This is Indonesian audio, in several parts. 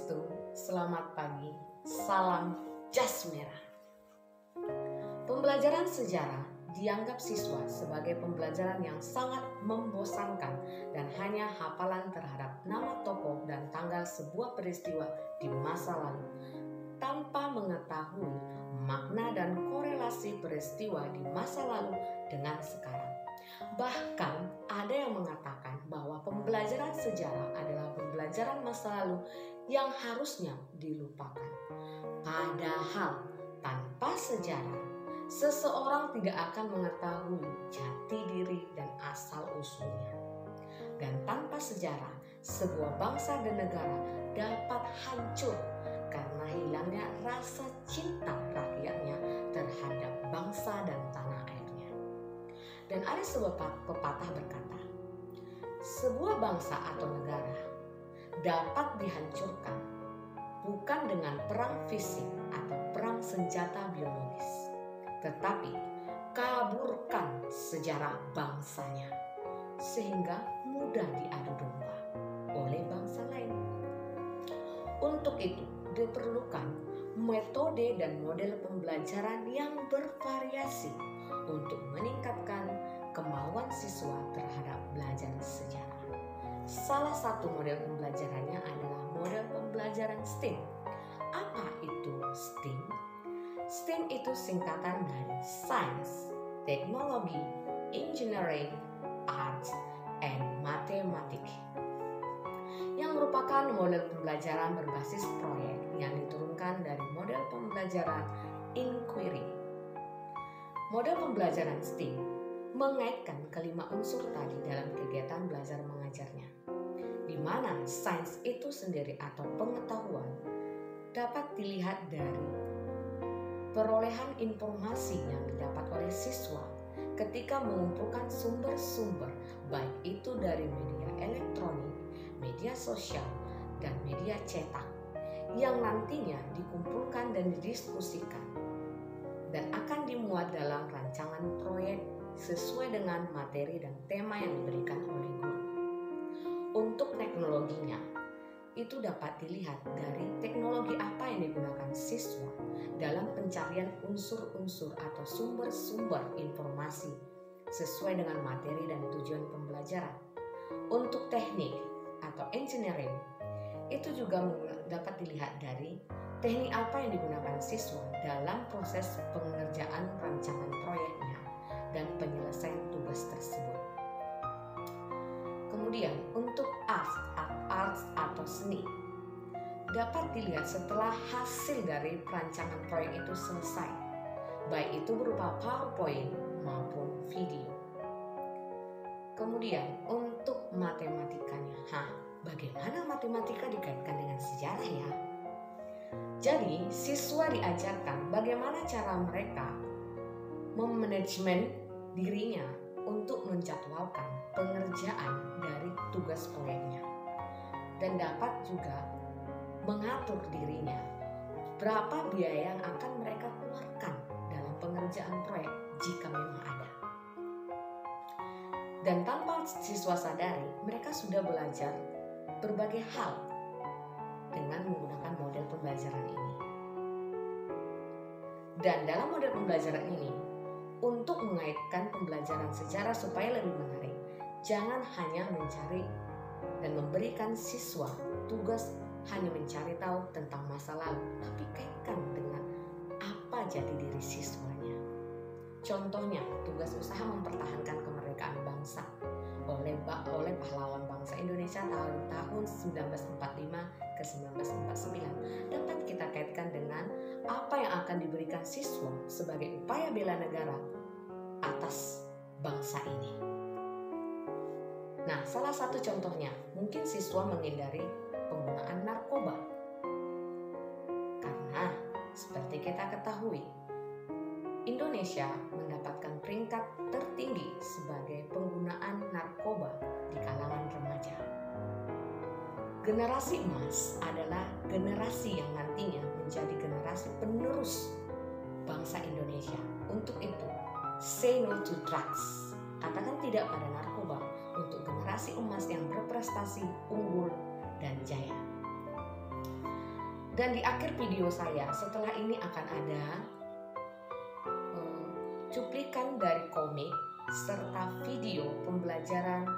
Swastiastu, selamat pagi, salam jas merah. Pembelajaran sejarah dianggap siswa sebagai pembelajaran yang sangat membosankan dan hanya hafalan terhadap nama tokoh dan tanggal sebuah peristiwa di masa lalu tanpa mengetahui makna dan korelasi peristiwa di masa lalu dengan sekarang. Bahkan ada yang mengatakan bahwa pembelajaran sejarah adalah pembelajaran masa lalu yang harusnya dilupakan. Padahal tanpa sejarah, seseorang tidak akan mengetahui jati diri dan asal-usulnya. Dan tanpa sejarah, sebuah bangsa dan negara dapat hancur karena hilangnya rasa cinta rakyatnya terhadap bangsa dan tanah airnya. Dan ada sebuah pepatah berkata, sebuah bangsa atau negara dapat dihancurkan bukan dengan perang fisik atau perang senjata biologis, tetapi kaburkan sejarah bangsanya sehingga mudah diadu domba oleh bangsa lain. Untuk itu diperlukan metode dan model pembelajaran yang bervariasi untuk meningkatkan kemauan siswa terhadap belajar sejarah. Salah satu model pembelajarannya adalah model pembelajaran STEAM. Apa itu STEAM? STEAM itu singkatan dari Science, Technology, Engineering, Arts, and Mathematics, yang merupakan model pembelajaran berbasis proyek yang diturunkan dari model pembelajaran inquiry. Model pembelajaran STEAM mengaitkan kelima unsur tadi dalam kegiatan belajar mengajarnya, di mana sains itu sendiri atau pengetahuan dapat dilihat dari perolehan informasi yang didapat oleh siswa ketika mengumpulkan sumber-sumber, baik itu dari media elektronik, media sosial, dan media cetak, yang nantinya dikumpulkan dan didiskusikan dan akan dimuat dalam rancangan proyek sesuai dengan materi dan tema yang diberikan oleh guru. Untuk teknologinya, itu dapat dilihat dari teknologi apa yang digunakan siswa dalam pencarian unsur-unsur atau sumber-sumber informasi sesuai dengan materi dan tujuan pembelajaran. Untuk teknik atau engineering, itu juga dapat dilihat dari teknik apa yang digunakan siswa dalam proses pengerjaan rancangan proyeknya dan penyelesaian tugas tersebut. Kemudian untuk arts atau seni, dapat dilihat setelah hasil dari perancangan proyek itu selesai, baik itu berupa PowerPoint maupun video. Kemudian untuk matematikanya, bagaimana matematika dikaitkan dengan sejarah ya? Jadi siswa diajarkan bagaimana cara mereka memanajemen dirinya untuk menjadwalkan pengerjaan dari tugas proyeknya, dan dapat juga mengatur dirinya berapa biaya yang akan mereka keluarkan dalam pengerjaan proyek jika memang ada. Dan tanpa siswa sadari, mereka sudah belajar berbagai hal dengan menggunakan model pembelajaran ini. Dan dalam model pembelajaran ini, untuk mengaitkan pembelajaran sejarah supaya lebih menarik, jangan hanya mencari dan memberikan siswa tugas hanya mencari tahu tentang masa lalu, tapi kaitkan dengan apa jati diri siswanya. Contohnya, tugas usaha mempertahankan kemerdekaan bangsa oleh pahlawan bangsa Indonesia tahun 1945 ke 1949 dapat kita kaitkan dengan apa yang akan diberikan siswa sebagai upaya bela negara atas bangsa ini. Nah, salah satu contohnya mungkin siswa menghindari penggunaan narkoba, karena seperti kita ketahui, Indonesia mendapatkan peringkat tertinggi sebagai penggunaan narkoba di kalangan remaja. Generasi emas adalah generasi yang nantinya menjadi generasi penerus bangsa Indonesia. Untuk itu, say no to drugs. Katakan tidak pada narkoba untuk generasi emas yang berprestasi, unggul, dan jaya. Dan di akhir video saya setelah ini akan ada cuplikan dari komik serta video pembelajaran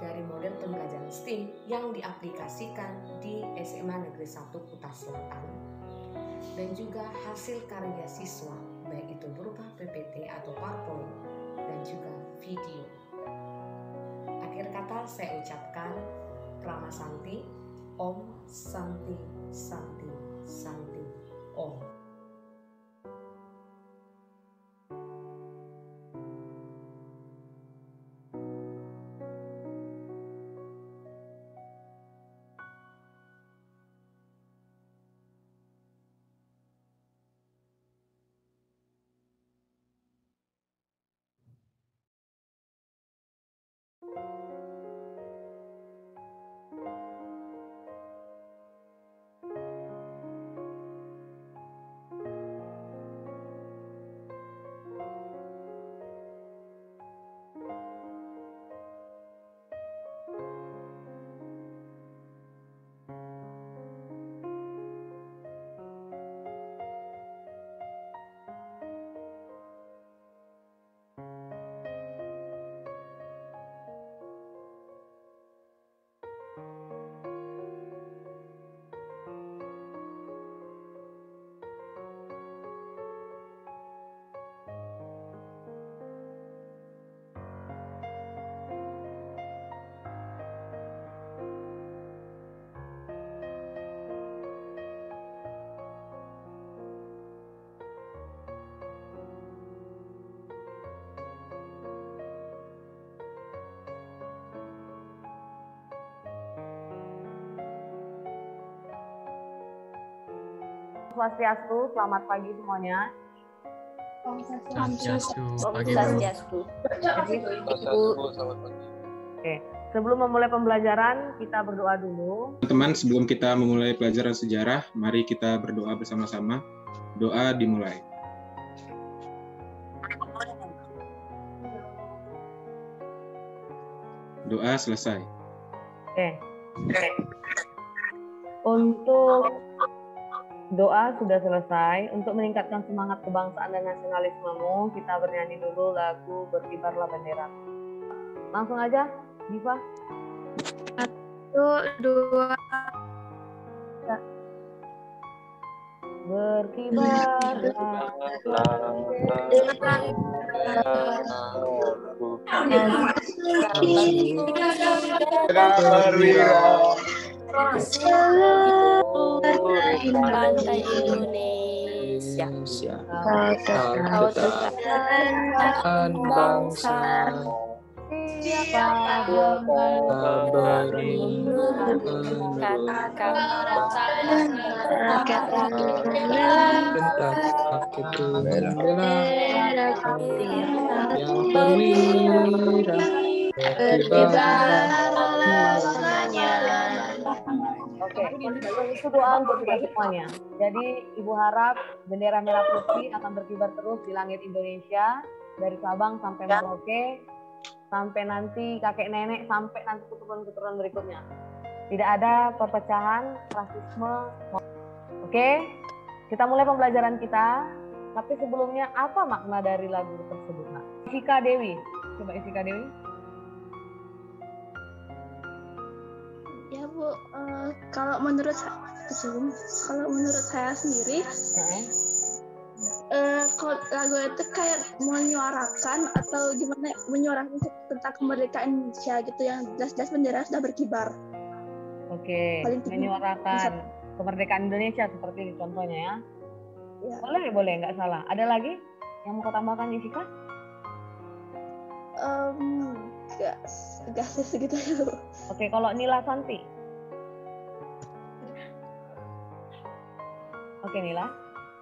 dari model pembelajaran STEAM yang diaplikasikan di SMA Negeri 1 Kuta Selatan, dan juga hasil karya siswa baik itu berupa PPT atau PowerPoint dan juga video. Akhir kata saya ucapkan Krama Santi, Om Santi Santi Santi Om. Swastiastu, selamat pagi semuanya. Swastiastu, pagi Bu. Swastiastu. Oke, sebelum memulai pembelajaran kita berdoa dulu. Teman-teman, sebelum kita memulai pelajaran sejarah, mari kita berdoa bersama-sama. Doa dimulai. Doa selesai. Oke. Untuk doa sudah selesai. Untuk meningkatkan semangat kebangsaan dan nasionalismemu, kita bernyanyi dulu lagu Berkibarlah Bendera. Langsung aja, Diva. 1, 2. Berkibarlah pantai Indonesia, kau tetapkan bangsa, siapa beriman katakan bendera yang perwira berkibarlah semuanya. Oke, itu doa untuk kita semuanya. Jadi Ibu harap bendera merah putih akan berkibar terus di langit Indonesia dari Sabang sampai Merauke, sampai nanti kakek nenek, sampai nanti keturunan-keturunan berikutnya. Tidak ada perpecahan, rasisme. Oke, kita mulai pembelajaran kita. Tapi sebelumnya apa makna dari lagu tersebut, Nak? Isika Dewi, coba Isika Dewi. Ya Bu, kalau menurut saya sendiri, kalau lagu itu kayak menyuarakan atau gimana, menyuarakan tentang kemerdekaan Indonesia gitu, yang jelas-jelas bendera sudah berkibar. Oke, menyuarakan kemerdekaan Indonesia seperti ini contohnya ya. Ya. Boleh, nggak salah. Ada lagi yang mau kau tambahkan, Jessica? Gak sih segitu ya Bu. Oke, kalau Nila Santi. Oke Nila,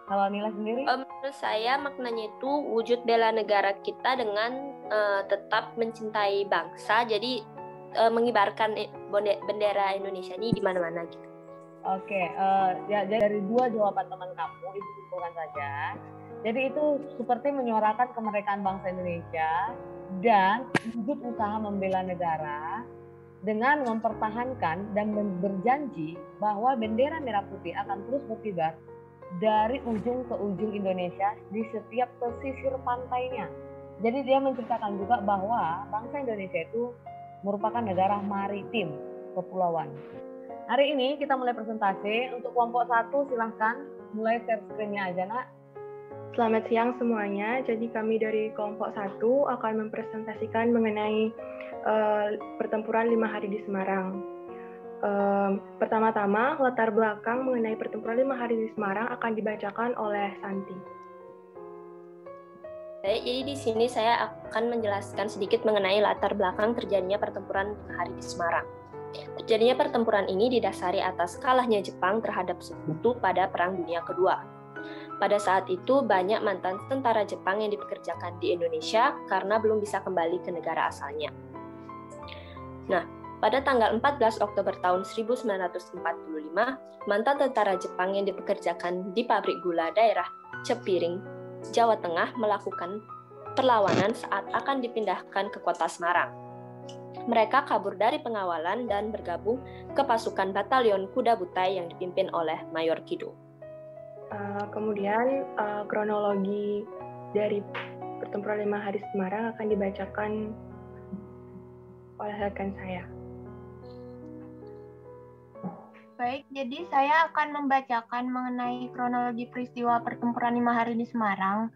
kalau Nila sendiri? Menurut saya maknanya itu wujud bela negara kita dengan tetap mencintai bangsa, jadi mengibarkan bendera Indonesia ini di mana-mana gitu. Oke, ya dari dua jawaban teman kamu, Ibu simpulkan saja. Jadi itu seperti menyuarakan kemerdekaan bangsa Indonesia dan wujud usaha membela negara dengan mempertahankan dan berjanji bahwa bendera merah putih akan terus berkibar dari ujung ke ujung Indonesia di setiap pesisir pantainya. Jadi dia menceritakan juga bahwa bangsa Indonesia itu merupakan negara maritim, kepulauan. Hari ini kita mulai presentasi. Untuk kelompok 1 silahkan mulai share screen-nya aja, Nak. Selamat siang semuanya. Jadi kami dari kelompok 1 akan mempresentasikan mengenai pertempuran 5 hari di Semarang. Pertama-tama, latar belakang mengenai pertempuran 5 hari di Semarang akan dibacakan oleh Santi. Baik, jadi di sini saya akan menjelaskan sedikit mengenai latar belakang terjadinya pertempuran 5 hari di Semarang. Terjadinya pertempuran ini didasari atas kalahnya Jepang terhadap Sekutu pada Perang Dunia Kedua. Pada saat itu, banyak mantan tentara Jepang yang dipekerjakan di Indonesia karena belum bisa kembali ke negara asalnya. Nah, pada tanggal 14 Oktober tahun 1945, mantan tentara Jepang yang dipekerjakan di pabrik gula daerah Cepiring, Jawa Tengah melakukan perlawanan saat akan dipindahkan ke kota Semarang. Mereka kabur dari pengawalan dan bergabung ke pasukan Batalion Kuda Butai yang dipimpin oleh Mayor Kido. Kemudian kronologi dari pertempuran 5 hari Semarang akan dibacakan oleh rekan saya. Baik, jadi saya akan membacakan mengenai kronologi peristiwa pertempuran 5 hari di Semarang.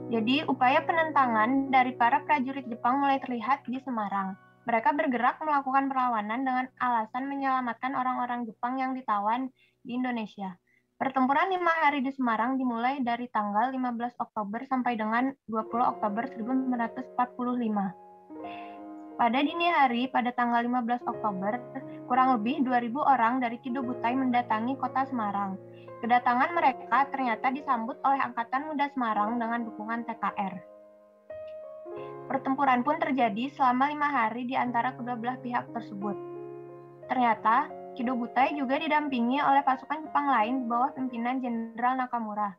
Jadi, upaya penentangan dari para prajurit Jepang mulai terlihat di Semarang. Mereka bergerak melakukan perlawanan dengan alasan menyelamatkan orang-orang Jepang yang ditawan di Indonesia. Pertempuran 5 hari di Semarang dimulai dari tanggal 15 Oktober sampai dengan 20 Oktober 1945. Pada dini hari, pada tanggal 15 Oktober, kurang lebih 2.000 orang dari Kido Butai mendatangi kota Semarang. Kedatangan mereka ternyata disambut oleh Angkatan Muda Semarang dengan dukungan TKR. Pertempuran pun terjadi selama 5 hari di antara kedua belah pihak tersebut. Ternyata, Kido Butai juga didampingi oleh pasukan Jepang lain di bawah pimpinan Jenderal Nakamura.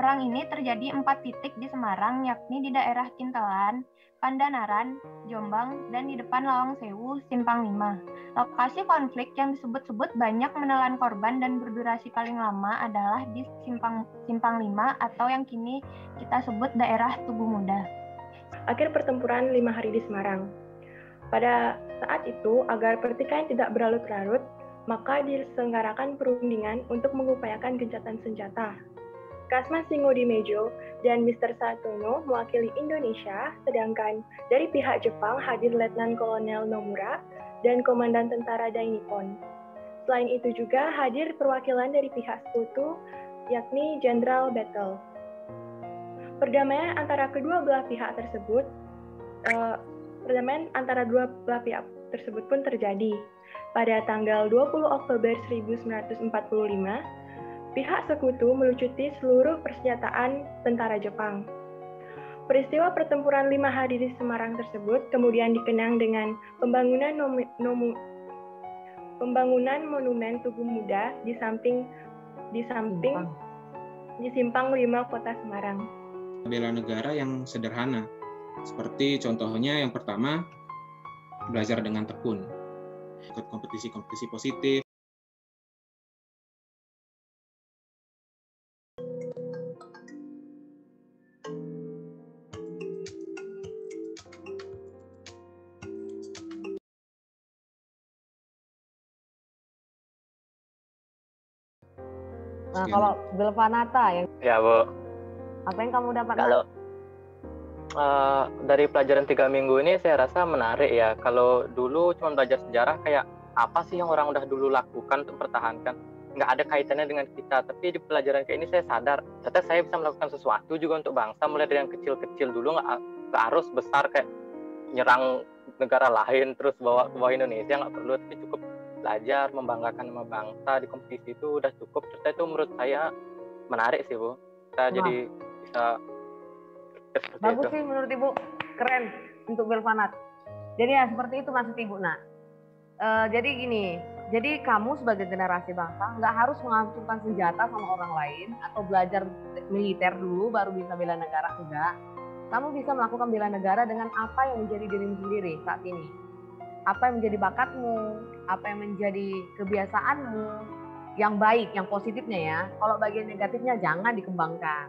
Perang ini terjadi 4 titik di Semarang, yakni di daerah Kintelan, Pandanaran, Jombang, dan di depan Lawang Sewu, Simpang 5. Lokasi konflik yang disebut-sebut banyak menelan korban dan berdurasi paling lama adalah di Simpang 5 atau yang kini kita sebut daerah Tugu Muda. Akhir pertempuran 5 hari di Semarang. Pada saat itu, agar pertikaian tidak berlarut-larut, maka diselenggarakan perundingan untuk mengupayakan gencatan senjata. Kasman Singodimejo dan Mr. Satono mewakili Indonesia, sedangkan dari pihak Jepang hadir Letnan Kolonel Nomura dan Komandan Tentara Dai Nippon. Selain itu juga hadir perwakilan dari pihak sekutu, yakni Jenderal Battle. Perdamaian antara kedua belah pihak tersebut pun terjadi. Pada tanggal 20 Oktober 1945, pihak sekutu melucuti seluruh persenjataan tentara Jepang. Peristiwa pertempuran 5 hari di Semarang tersebut kemudian dikenang dengan pembangunan monumen Tugu Muda di Simpang 5 Kota Semarang. Bela negara yang sederhana, seperti contohnya yang pertama, belajar dengan tekun, ikut kompetisi-kompetisi positif. Nah, kalau Belvanata yang Ya, Bu. apa yang kamu dapat? Kalau dari pelajaran 3 minggu ini saya rasa menarik ya. Kalau dulu cuma belajar sejarah kayak apa sih yang orang udah dulu lakukan untuk pertahankan, nggak ada kaitannya dengan kita. Tapi di pelajaran kayak ini saya sadar, ternyata saya bisa melakukan sesuatu juga untuk bangsa, mulai dari yang kecil-kecil dulu, nggak harus besar kayak nyerang negara lain terus bawa Indonesia, nggak perlu, tapi cukup belajar membanggakan nama bangsa di kompetisi itu udah cukup. Ternyata itu menurut saya menarik sih, Bu. Kita jadi bisa bagus sih menurut Ibu, keren untuk Belvanat. Jadi ya seperti itu maksud Ibu, Nak. Jadi gini, jadi kamu sebagai generasi bangsa nggak harus mengacungkan senjata sama orang lain atau belajar militer dulu baru bisa bela negara, enggak. Kamu bisa melakukan bela negara dengan apa yang menjadi dirimu sendiri saat ini. apa yang menjadi bakatmu, apa yang menjadi kebiasaanmu, yang baik, yang positifnya ya. Kalau bagian negatifnya jangan dikembangkan.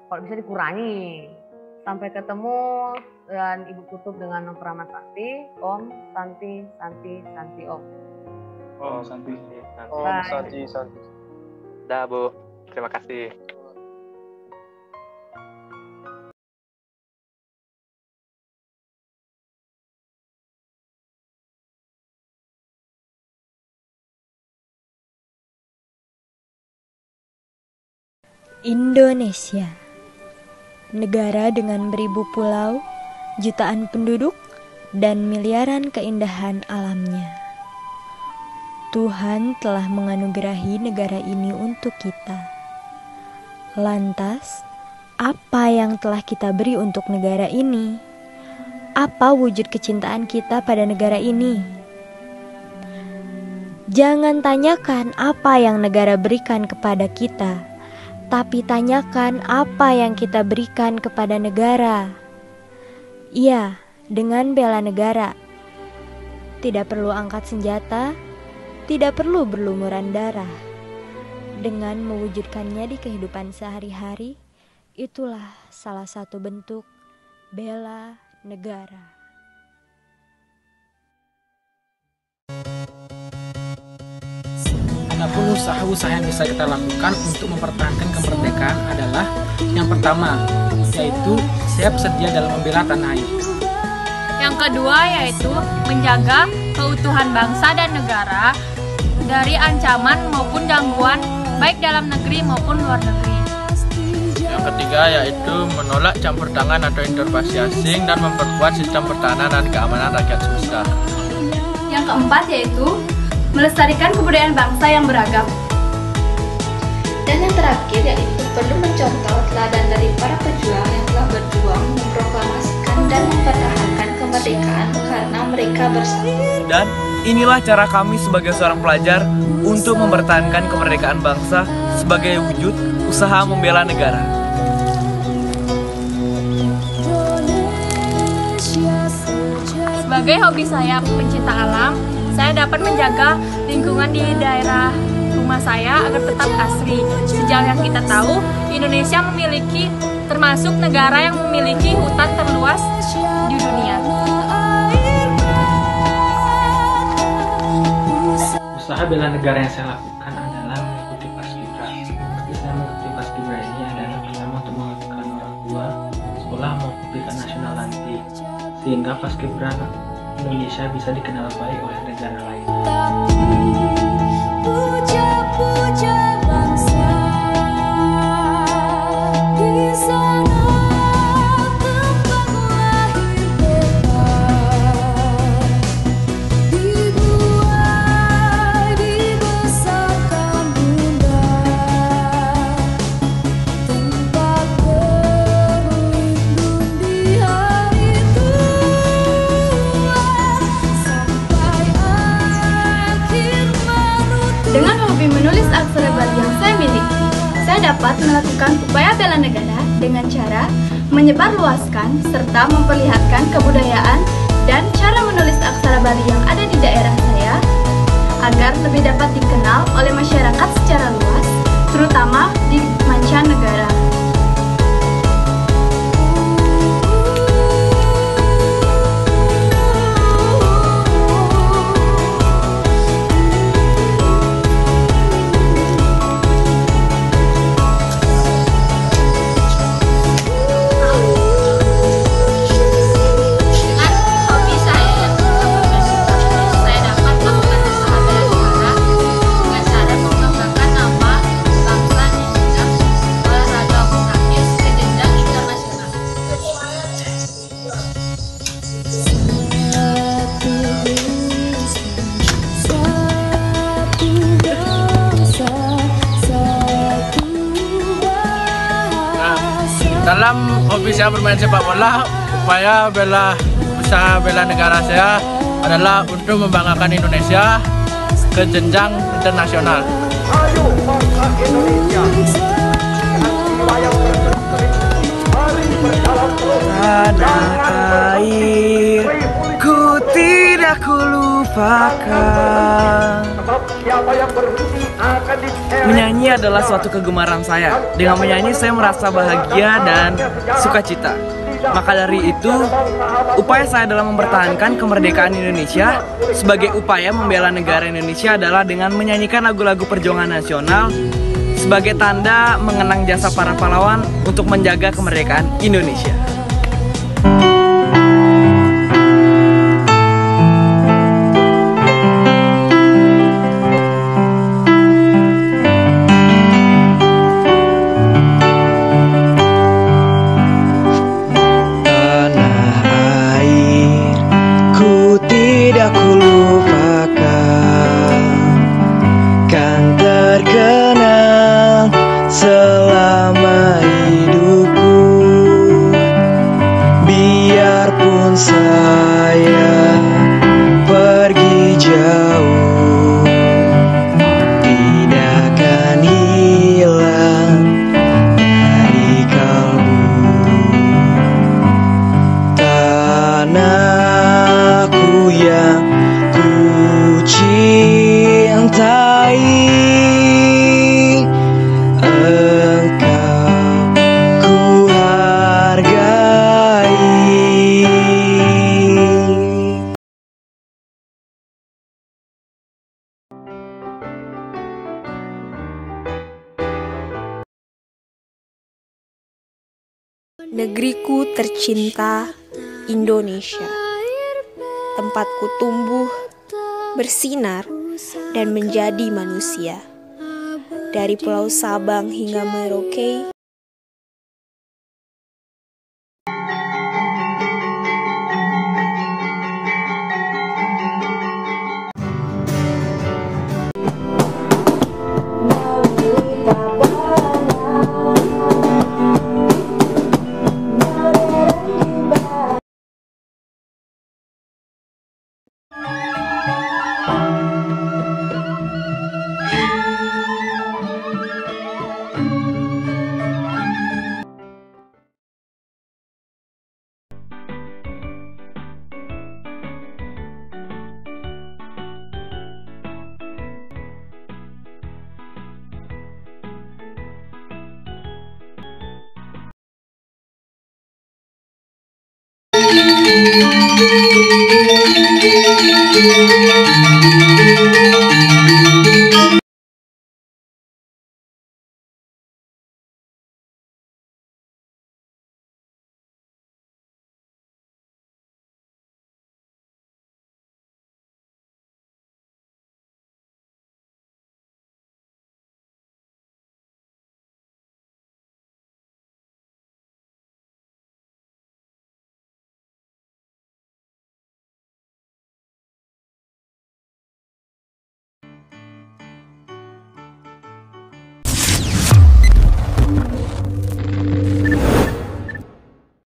Kalau bisa dikurangi. Sampai ketemu dan Ibu tutup dengan Om Rahmat Sakti. Om Santi Santi Santi Om. Om Santi. Om Santi Santi. Dah Bu, terima kasih. Indonesia, negara dengan beribu pulau, jutaan penduduk, dan miliaran keindahan alamnya. Tuhan telah menganugerahi negara ini untuk kita. Lantas, apa yang telah kita beri untuk negara ini? Apa wujud kecintaan kita pada negara ini? Jangan tanyakan apa yang negara berikan kepada kita, tapi tanyakan apa yang kita berikan kepada negara. Iya, dengan bela negara. Tidak perlu angkat senjata, tidak perlu berlumuran darah. Dengan mewujudkannya di kehidupan sehari-hari, itulah salah satu bentuk bela negara. Adapun usaha-usaha yang bisa kita lakukan untuk mempertahankan kemerdekaan adalah yang pertama, yaitu siap sedia dalam membela tanah air. Yang kedua yaitu menjaga keutuhan bangsa dan negara dari ancaman maupun gangguan baik dalam negeri maupun luar negeri. Yang ketiga yaitu menolak campur tangan atau intervensi asing dan memperkuat sistem pertahanan dan keamanan rakyat semesta. Yang keempat yaitu melestarikan kebudayaan bangsa yang beragam. Dan yang terakhir yaitu perlu mencontoh teladan dari para pejuang yang telah berjuang memproklamasikan dan mempertahankan kemerdekaan karena mereka bersatu. Dan inilah cara kami sebagai seorang pelajar untuk mempertahankan kemerdekaan bangsa sebagai wujud usaha membela negara. Sebagai hobi saya pencinta alam, saya dapat menjaga lingkungan di daerah rumah saya agar tetap asri. Sejauh yang kita tahu, Indonesia termasuk negara yang memiliki hutan terluas di dunia. Usaha bela negara yang saya lakukan adalah mengikuti Paskibra. Seperti saya mengikuti Paskibra ini adalah pertama untuk mengatakan orang tua, sekolah maupun tingkat nasional nanti, sehingga Paskibra Indonesia bisa dikenal baik oleh negara lain. Puja-puja bangsa di sana tempat lahir Tuhan, dibuai dibesarkan Bunda, tempat berlindung di hari tua. Dengan hobi menulis aksara Bali yang saya miliki, saya dapat melakukan upaya bela negara dengan cara menyebarluaskan serta memperlihatkan kebudayaan dan cara menulis aksara Bali yang ada di daerah saya agar lebih dapat dikenal oleh masyarakat secara luas, terutama di mancanegara. Dalam hobi saya bermain sepak bola, usaha bela negara saya adalah untuk membanggakan Indonesia ke jenjang internasional. Ayo bangsa Indonesia, mari berjalan terus. Tanah air ku ku lupakan. Menyanyi adalah suatu kegemaran saya. Dengan menyanyi saya merasa bahagia dan sukacita. Maka dari itu, upaya saya dalam mempertahankan kemerdekaan Indonesia sebagai upaya membela negara Indonesia adalah dengan menyanyikan lagu-lagu perjuangan nasional sebagai tanda mengenang jasa para pahlawan untuk menjaga kemerdekaan Indonesia. Negeriku tercinta, Indonesia, tempatku tumbuh, bersinar, dan menjadi manusia. Dari Pulau Sabang hingga Merauke, Thank you.